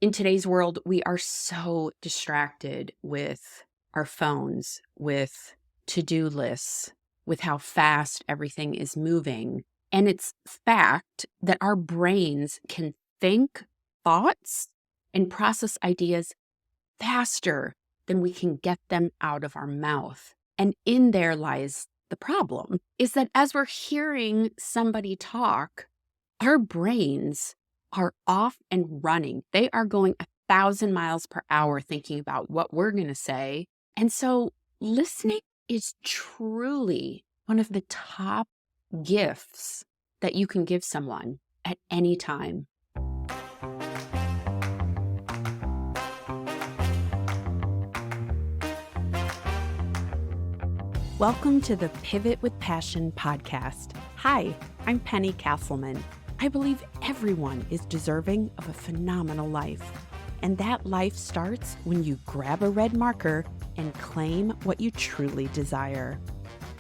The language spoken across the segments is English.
In today's world, we are so distracted with our phones, with to-do lists, with how fast everything is moving. And it's fact that our brains can think thoughts and process ideas faster than we can get them out of our mouth. And in there lies the problem, is that as we're hearing somebody talk, our brains are off and running. They are going 1,000 miles per hour thinking about what we're going to say. And so listening is truly one of the top gifts that you can give someone at any time. Welcome to the Pivot with Passion podcast. Hi, I'm Penny Castleman. I believe everyone is deserving of a phenomenal life. And that life starts when you grab a red marker and claim what you truly desire.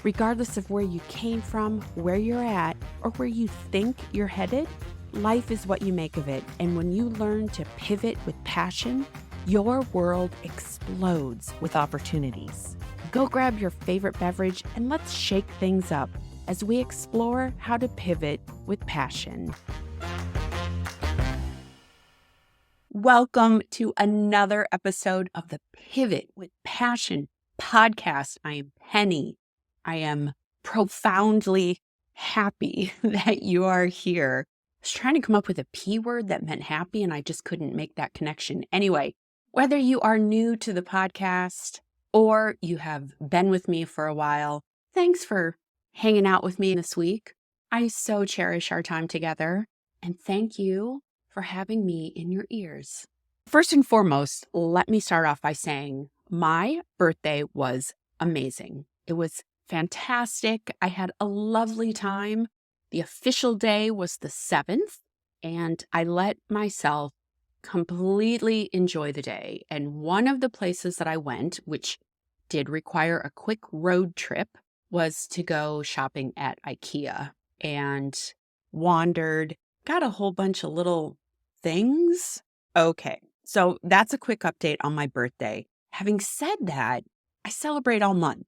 Regardless of where you came from, where you're at, or where you think you're headed, life is what you make of it. And when you learn to pivot with passion, your world explodes with opportunities. Go grab your favorite beverage and let's shake things up as we explore how to pivot with passion. Welcome to another episode of the Pivot with Passion podcast. I am Penny. I am profoundly happy that you are here. I was trying to come up with a P word that meant happy, and I just couldn't make that connection. Anyway, whether you are new to the podcast or you have been with me for a while, thanks for hanging out with me this week. I so cherish our time together, and thank you for having me in your ears. First and foremost, let me start off by saying my birthday was amazing. It was fantastic. I had a lovely time. The official day was the 7th, and I let myself completely enjoy the day. And one of the places that I went, which did require a quick road trip, was to go shopping at IKEA and wandered, got a whole bunch of little things. Okay, so that's a quick update on my birthday. Having said that, I celebrate all month.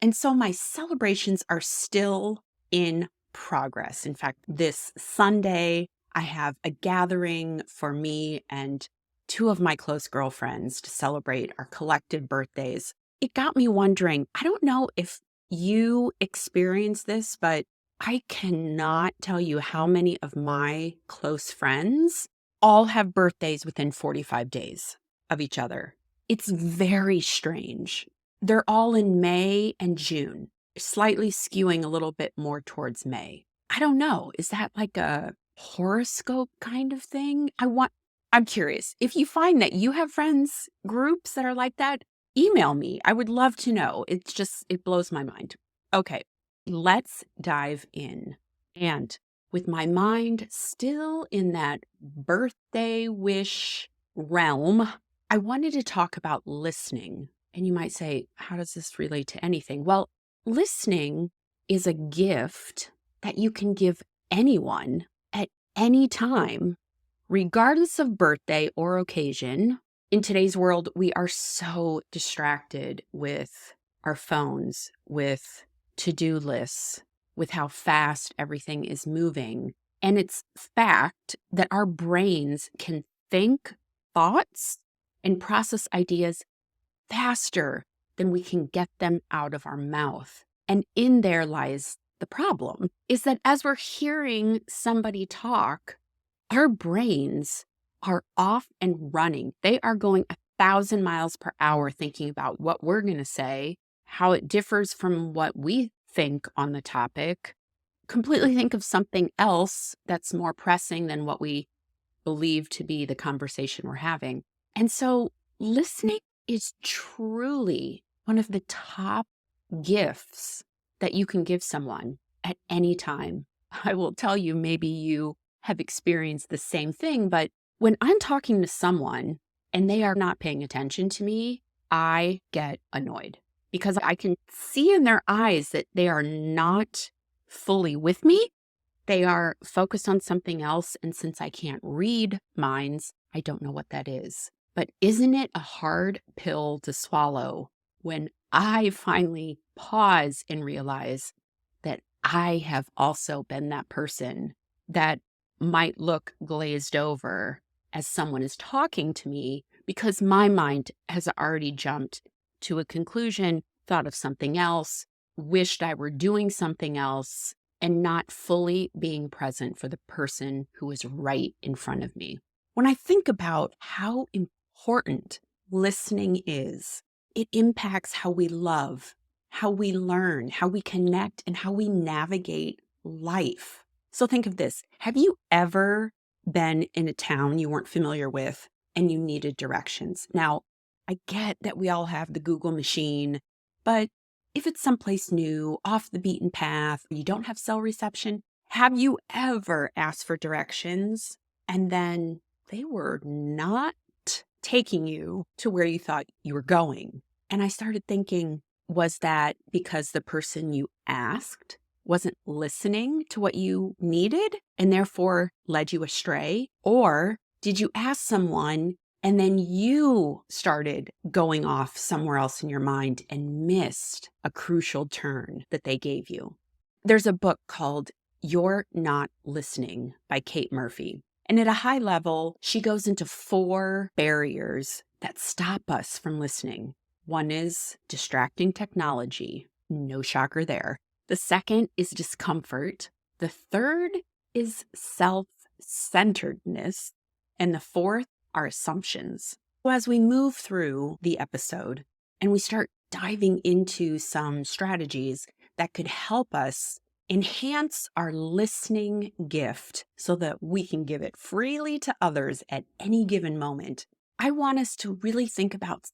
And so my celebrations are still in progress. In fact, this Sunday, I have a gathering for me and two of my close girlfriends to celebrate our collective birthdays. It got me wondering, I don't know if you experience this, but I cannot tell you how many of my close friends all have birthdays within 45 days of each other. It's very strange. They're all in May and June, slightly skewing a little bit more towards May. I don't know. Is that like a horoscope kind of thing? I'm curious. If you find that you have friends groups that are like that, email me. I would love to know. It blows my mind. Okay, let's dive in. And with my mind still in that birthday wish realm, I wanted to talk about listening. And you might say, how does this relate to anything? Well, listening is a gift that you can give anyone at any time, regardless of birthday or occasion. In today's world, we are so distracted with our phones, with to-do lists, with how fast everything is moving. And it's fact that our brains can think thoughts and process ideas faster than we can get them out of our mouth. And in there lies the problem, is that as we're hearing somebody talk, our brains are off and running. They are going 1,000 miles per hour thinking about what we're going to say, how it differs from what we think on the topic, completely think of something else that's more pressing than what we believe to be the conversation we're having. And so listening is truly one of the top gifts that you can give someone at any time. I will tell you, maybe you have experienced the same thing, but when I'm talking to someone and they are not paying attention to me, I get annoyed because I can see in their eyes that they are not fully with me. They are focused on something else. And since I can't read minds, I don't know what that is. But isn't it a hard pill to swallow when I finally pause and realize that I have also been that person that might look glazed over as someone is talking to me because my mind has already jumped to a conclusion, thought of something else, wished I were doing something else, and not fully being present for the person who is right in front of me. When I think about how important listening is, it impacts how we love, how we learn, how we connect, and how we navigate life. So think of this. Have you ever been in a town you weren't familiar with and you needed directions? Now, I get that we all have the Google machine, but if it's someplace new, off the beaten path, you don't have cell reception, have you ever asked for directions and then they were not taking you to where you thought you were going? And I started thinking, was that because the person you asked wasn't listening to what you needed and therefore led you astray? Or did you ask someone and then you started going off somewhere else in your mind and missed a crucial turn that they gave you? There's a book called You're Not Listening by Kate Murphy. And at a high level, she goes into 4 barriers that stop us from listening. One is distracting technology. No shocker there. The second is discomfort. The third is self-centeredness. And the fourth are assumptions. So as we move through the episode and we start diving into some strategies that could help us enhance our listening gift so that we can give it freely to others at any given moment, I want us to really think about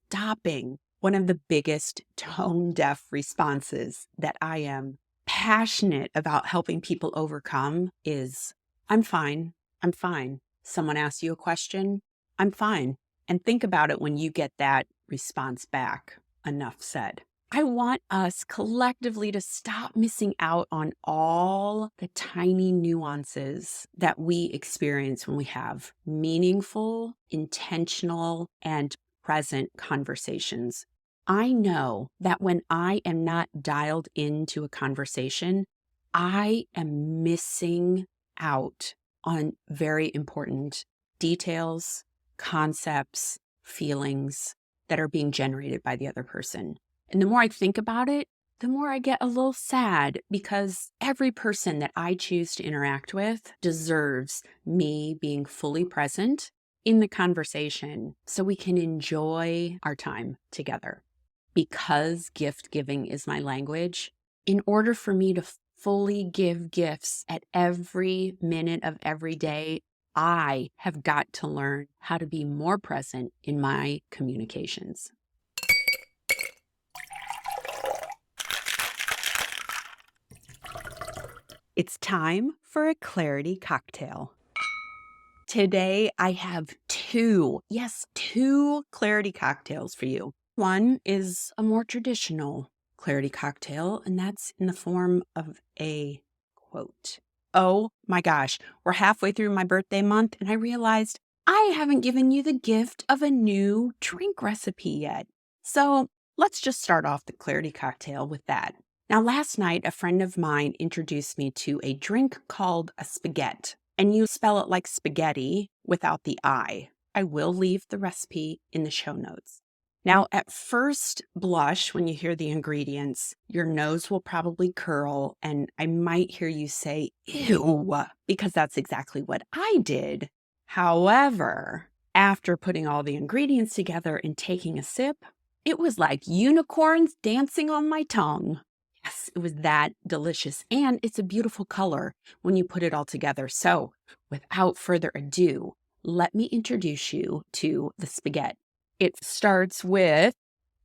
stopping one of the biggest tone-deaf responses that I am passionate about helping people overcome is, I'm fine, I'm fine. Someone asks you a question, I'm fine. And think about it when you get that response back. Enough said. I want us collectively to stop missing out on all the tiny nuances that we experience when we have meaningful, intentional, and present conversations. I know that when I am not dialed into a conversation, I am missing out on very important details, concepts, feelings that are being generated by the other person. And the more I think about it, the more I get a little sad because every person that I choose to interact with deserves me being fully present in the conversation so we can enjoy our time together. Because gift giving is my language, in order for me to fully give gifts at every minute of every day, I have got to learn how to be more present in my communications. It's time for a clarity cocktail. Today, I have 2 clarity cocktails for you. One is a more traditional clarity cocktail, and that's in the form of a quote. Oh my gosh, we're halfway through my birthday month, and I realized I haven't given you the gift of a new drink recipe yet. So let's just start off the clarity cocktail with that. Now, last night, a friend of mine introduced me to a drink called a Spaghett, and you spell it like spaghetti without the I. I will leave the recipe in the show notes. Now, at first blush, when you hear the ingredients, your nose will probably curl, and I might hear you say, ew, because that's exactly what I did. However, after putting all the ingredients together and taking a sip, it was like unicorns dancing on my tongue. Yes, it was that delicious. And it's a beautiful color when you put it all together. So without further ado, let me introduce you to the Spaghett. It starts with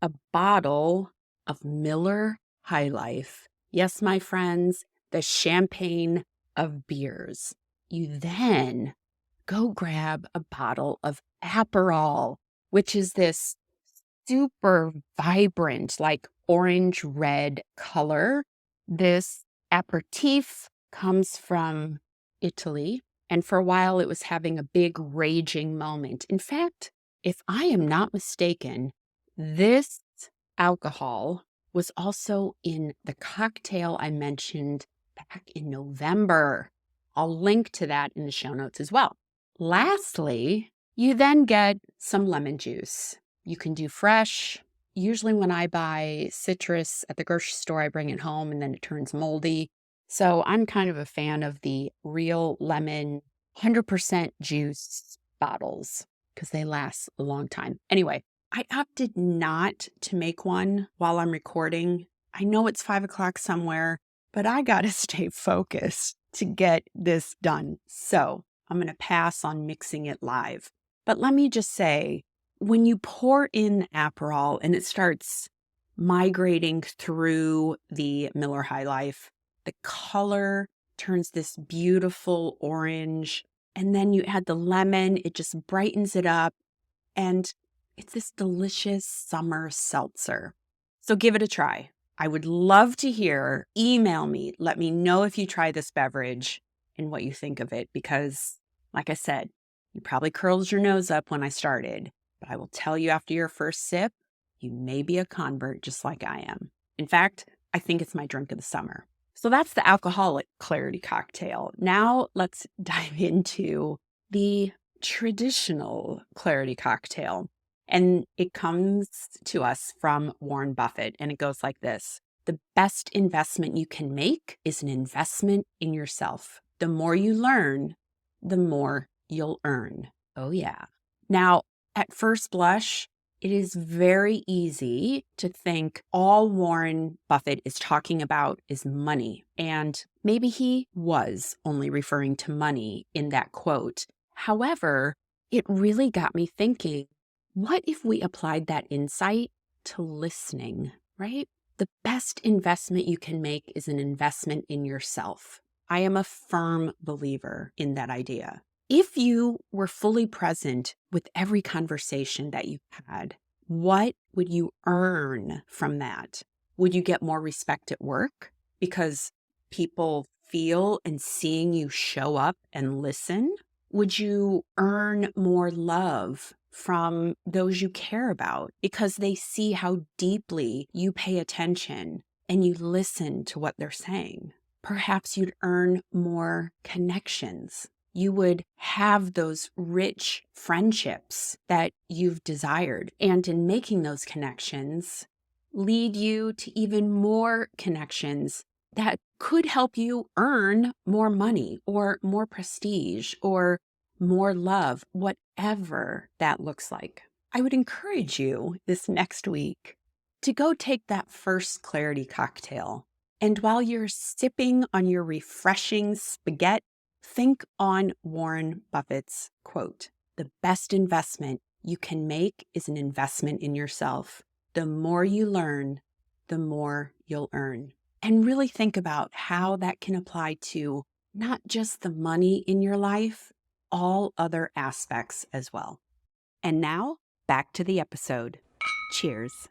a bottle of Miller High Life. Yes, my friends, the champagne of beers. You then go grab a bottle of Aperol, which is this super vibrant, like orange red color. This aperitif comes from Italy. And for a while, it was having a big raging moment. In fact, if I am not mistaken, this alcohol was also in the cocktail I mentioned back in November. I'll link to that in the show notes as well. Lastly, you then get some lemon juice. You can do fresh. Usually when I buy citrus at the grocery store, I bring it home and then it turns moldy. So I'm kind of a fan of the real lemon 100% juice bottles because they last a long time. Anyway, I opted not to make one while I'm recording. I know it's 5 o'clock somewhere, but I got to stay focused to get this done. So I'm going to pass on mixing it live. But let me just say, when you pour in Aperol and it starts migrating through the Miller High Life, the color turns this beautiful orange. And then you add the lemon, it just brightens it up. And it's this delicious summer seltzer. So give it a try. I would love to hear. Email me. Let me know if you try this beverage and what you think of it. Because, like I said, you probably curled your nose up when I started. But I will tell you after your first sip, you may be a convert just like I am. In fact, I think it's my drink of the summer. So that's the alcoholic clarity cocktail. Now let's dive into the traditional clarity cocktail. And it comes to us from Warren Buffett, and it goes like this. The best investment you can make is an investment in yourself. The more you learn, the more you'll earn. Oh, yeah. Now, at first blush, it is very easy to think all Warren Buffett is talking about is money. And maybe he was only referring to money in that quote. However, it really got me thinking, what if we applied that insight to listening, right? The best investment you can make is an investment in yourself. I am a firm believer in that idea. If you were fully present with every conversation that you had, what would you earn from that? Would you get more respect at work because people feel and seeing you show up and listen? Would you earn more love from those you care about because they see how deeply you pay attention and you listen to what they're saying? Perhaps you'd earn more connections. You would have those rich friendships that you've desired. And in making those connections, lead you to even more connections that could help you earn more money or more prestige or more love, whatever that looks like. I would encourage you this next week to go take that first clarity cocktail. And while you're sipping on your refreshing Spaghett, think on Warren Buffett's quote, "The best investment you can make is an investment in yourself. The more you learn, the more you'll earn." And really think about how that can apply to not just the money in your life, all other aspects as well. And now, back to the episode. Cheers.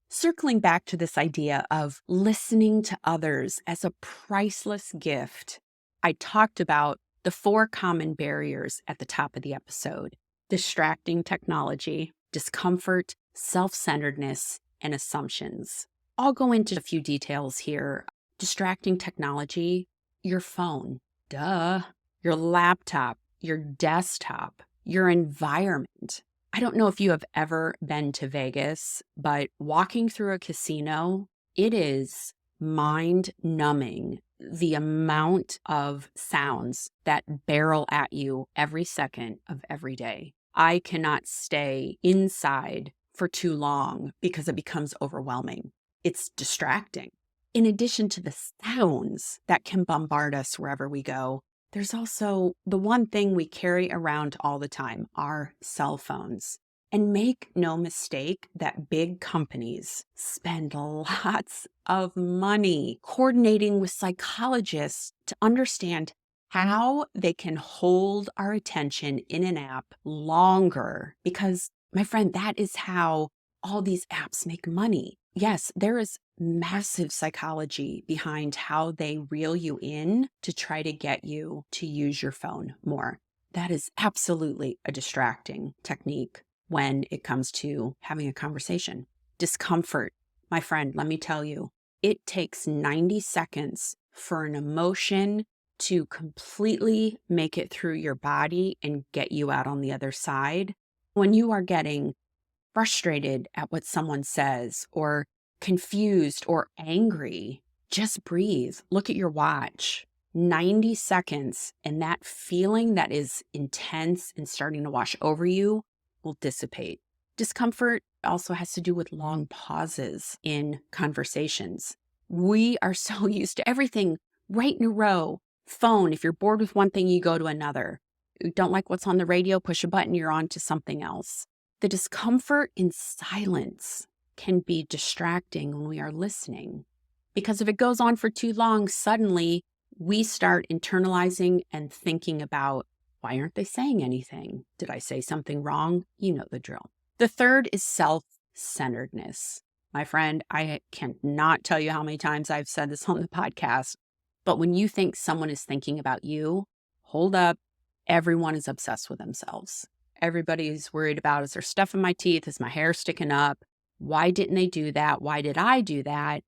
Circling back to this idea of listening to others as a priceless gift, I talked about the 4 common barriers at the top of the episode: distracting technology, discomfort, self-centeredness, and assumptions. I'll go into a few details here. Distracting technology, your phone, duh, your laptop, your desktop, your environment. I don't know if you have ever been to Vegas, but walking through a casino, it is mind-numbing the amount of sounds that barrel at you every second of every day. I cannot stay inside for too long because it becomes overwhelming. It's distracting. In addition to the sounds that can bombard us wherever we go, there's also the one thing we carry around all the time, our cell phones. And make no mistake that big companies spend lots of money coordinating with psychologists to understand how they can hold our attention in an app longer. Because, my friend, that is how all these apps make money. yes, there is massive psychology behind how they reel you in to try to get you to use your phone more. That is absolutely a distracting technique when it comes to having a conversation. Discomfort, my friend, let me tell you, it takes 90 seconds for an emotion to completely make it through your body and get you out on the other side. When you are getting frustrated at what someone says or confused or angry, just breathe. Look at your watch. 90 seconds, and that feeling that is intense and starting to wash over you will dissipate. Discomfort also has to do with long pauses in conversations. We are so used to everything right in a row. Phone, if you're bored with one thing, you go to another. You don't like what's on the radio, push a button, you're on to something else. The discomfort in silence can be distracting when we are listening, because if it goes on for too long, suddenly we start internalizing and thinking about, why aren't they saying anything? Did I say something wrong? You know the drill. The third is self-centeredness. My friend, I cannot tell you how many times I've said this on the podcast, but when you think someone is thinking about you, hold up, everyone is obsessed with themselves. Everybody's worried about, is there stuff in my teeth? Is my hair sticking up? Why didn't they do that? Why did I do that?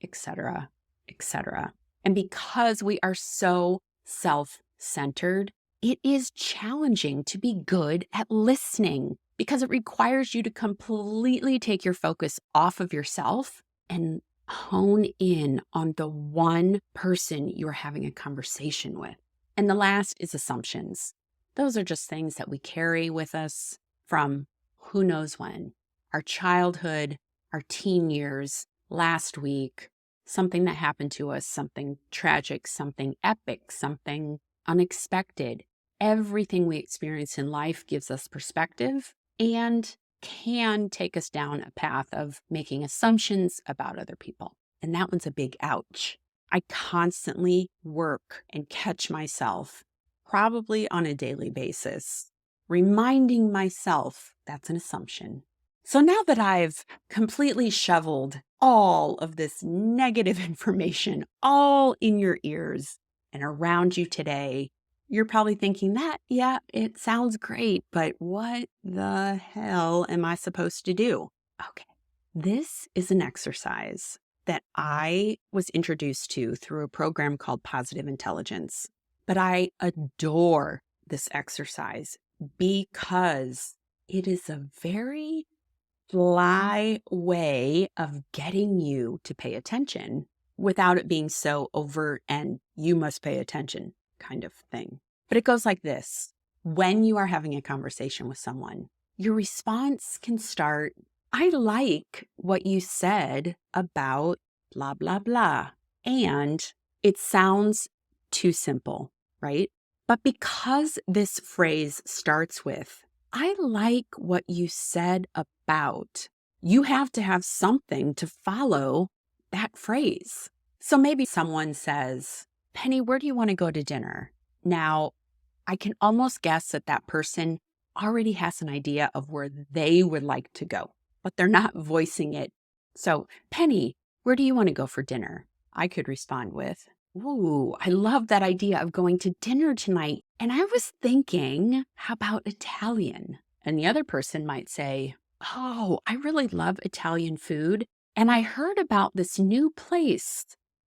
Etc., etc. And because we are so self-centered, it is challenging to be good at listening because it requires you to completely take your focus off of yourself and hone in on the one person you're having a conversation with. And the last is assumptions. Those are just things that we carry with us from who knows when. Our childhood, our teen years, last week, something that happened to us, something tragic, something epic, something unexpected. Everything we experience in life gives us perspective and can take us down a path of making assumptions about other people. And that one's a big ouch. I constantly work and catch myself, probably on a daily basis, reminding myself that's an assumption. So now that I've completely shoveled all of this negative information all in your ears and around you today, you're probably thinking that, yeah, it sounds great, but what the hell am I supposed to do? Okay, this is an exercise that I was introduced to through a program called Positive Intelligence. But I adore this exercise because it is a very fly way of getting you to pay attention without it being so overt and you must pay attention kind of thing. But it goes like this. When you are having a conversation with someone, your response can start, I like what you said about blah, blah, blah. And it sounds too simple, right? But because this phrase starts with, I like what you said about, you have to have something to follow that phrase. So maybe someone says, Penny, where do you want to go to dinner? Now, I can almost guess that that person already has an idea of where they would like to go, but they're not voicing it. So, Penny, where do you want to go for dinner? I could respond with, ooh, I love that idea of going to dinner tonight. And I was thinking, how about Italian? And the other person might say, oh, I really love Italian food. And I heard about this new place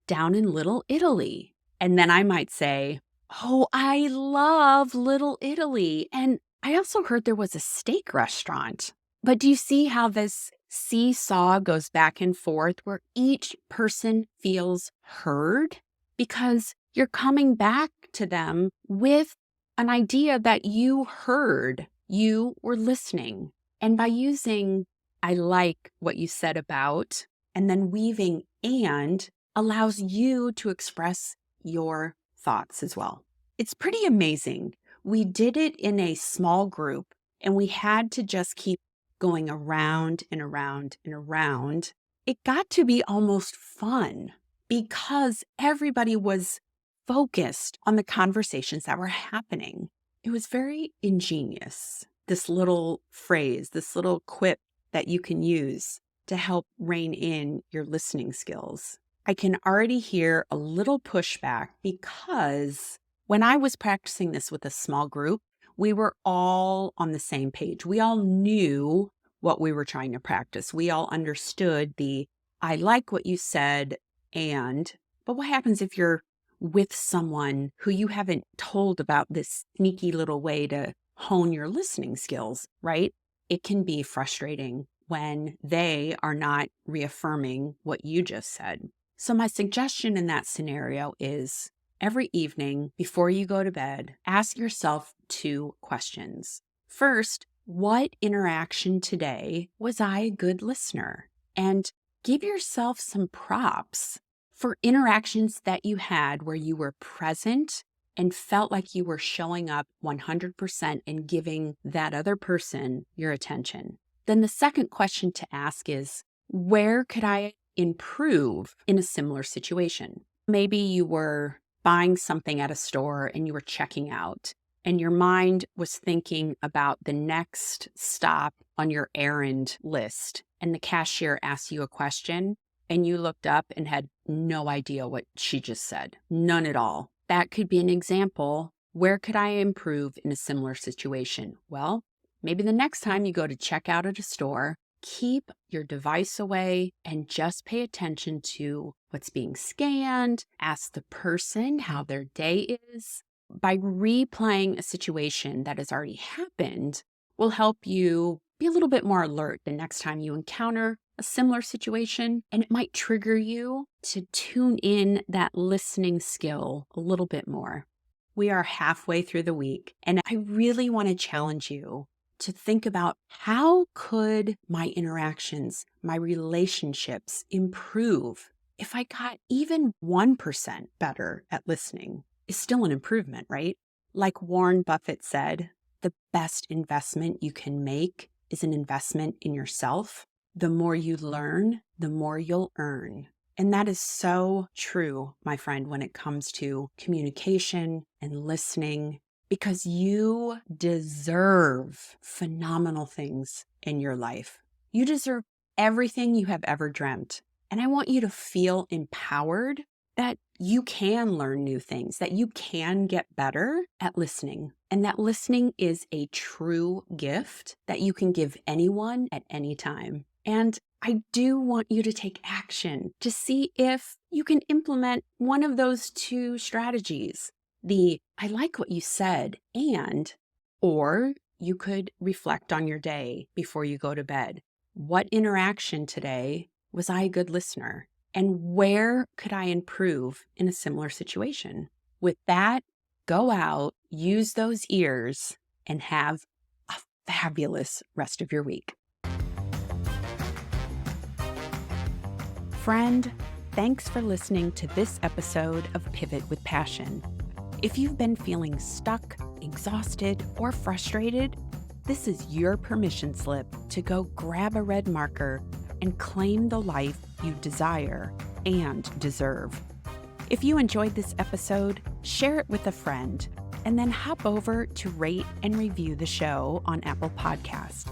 down in Little Italy. And then I might say, oh, I love Little Italy. And I also heard there was a steak restaurant. But do you see how this seesaw goes back and forth where each person feels heard? Because you're coming back to them with an idea that you heard, you were listening. And by using, I like what you said about, and then weaving and allows you to express your thoughts as well. It's pretty amazing. We did it in a small group and we had to just keep going around and around and around. It got to be almost fun because everybody was focused on the conversations that were happening. It was very ingenious, this little phrase, this little quip that you can use. to help rein in your listening skills. I can already hear a little pushback because when I was practicing this with a small group, we were all on the same page. We all knew what we were trying to practice. We all understood I like what you said, but what happens if you're with someone who you haven't told about this sneaky little way to hone your listening skills, right? It can be frustrating when they are not reaffirming what you just said. So my suggestion in that scenario is every evening before you go to bed, ask yourself 2 questions. First, what interaction today was I a good listener? And give yourself some props for interactions that you had where you were present and felt like you were showing up 100% and giving that other person your attention. Then the second question to ask is, where could I improve in a similar situation? Maybe you were buying something at a store and you were checking out, and your mind was thinking about the next stop on your errand list, and the cashier asked you a question, and you looked up and had no idea what she just said. None at all. That could be an example. Where could I improve in a similar situation? Well, maybe the next time you go to check out at a store, keep your device away and just pay attention to what's being scanned. Ask the person how their day is. By replaying a situation that has already happened will help you be a little bit more alert the next time you encounter a similar situation, and it might trigger you to tune in that listening skill a little bit more. We are halfway through the week, and I really want to challenge you to think about how could my interactions, my relationships improve if I got even 1% better at listening. Is still an improvement, right? Like Warren Buffett said, the best investment you can make is an investment in yourself. The more you learn, the more you'll earn. And that is so true, my friend, when it comes to communication and listening, because you deserve phenomenal things in your life. You deserve everything you have ever dreamt. And I want you to feel empowered that you can learn new things, that you can get better at listening, and that listening is a true gift that you can give anyone at any time. And I do want you to take action to see if you can implement one of those 2 strategies. I like what you said, or you could reflect on your day before you go to bed. What interaction today was I a good listener? And where could I improve in a similar situation? With that, go out, use those ears, and have a fabulous rest of your week. Friend, thanks for listening to this episode of Pivot with Passion. If you've been feeling stuck, exhausted, or frustrated, this is your permission slip to go grab a red marker and claim the life you desire and deserve. If you enjoyed this episode, share it with a friend, and then hop over to rate and review the show on Apple Podcasts.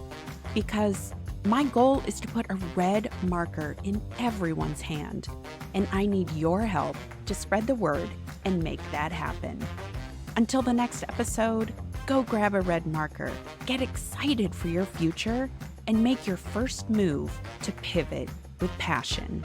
Because my goal is to put a red marker in everyone's hand, and I need your help to spread the word and make that happen. Until the next episode, go grab a red marker, get excited for your future, and make your first move to pivot with passion.